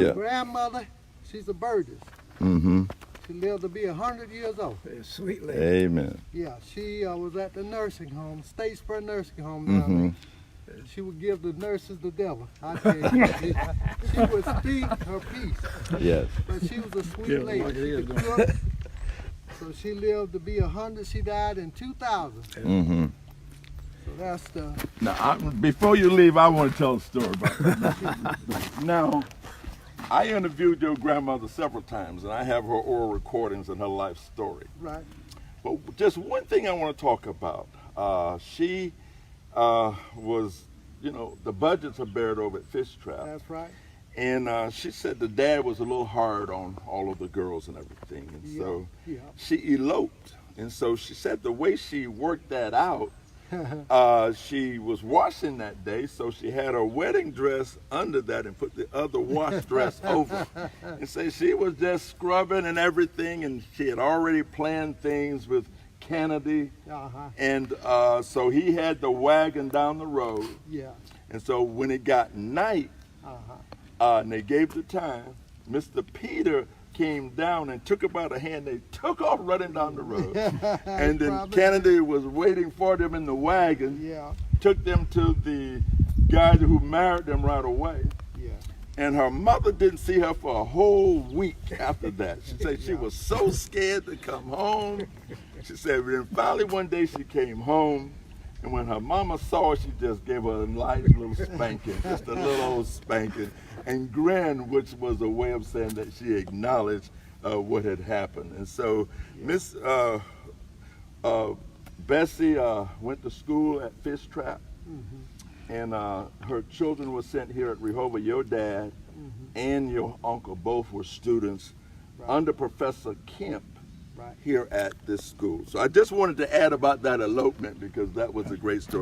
Yeah. Grandmother, she's a Burgess. Mm-hmm. She lived to be 100 years old. Sweet lady. Amen. Yeah, she was at the nursing home, Statesboro Nursing Home down there. She would give the nurses the devil. I tell you, she would speak her piece. Yes. But she was a sweet lady. She could cook. So she lived to be 100. She died in 2000. Mm-hmm. So that's the. Now, before you leave, I want to tell a story about that. Now, I interviewed your grandmother several times, and I have her oral recordings and her life story. Right. But just one thing I want to talk about. She was, you know, the budgets are buried over at Fish Trap. That's right. And she said the dad was a little hard on all of the girls and everything. And so she eloped. And so she said the way she worked that out, she was washing that day, so she had her wedding dress under that and put the other wash dress over. And so she was just scrubbing and everything, and she had already planned things with Kennedy. And so he had the wagon down the road. Yeah. And so when it got night, and they gave the time, Mr. Peter came down and took her by the hand. They took off running down the road. And then Kennedy was waiting for them in the wagon. Yeah. Took them to the guy who married them right away. Yeah. And her mother didn't see her for a whole week after that. She said she was so scared to come home. She said, then finally one day she came home, and when her mama saw her, she just gave her a nice little spanking, just a little old spanking, and grinned, which was a way of saying that she acknowledged what had happened. And so Miss Bessie went to school at Fish Trap, and her children were sent here at Rehoboth. Your dad and your uncle both were students under Professor Kemp here at this school. So I just wanted to add about that elopement because that was a great story.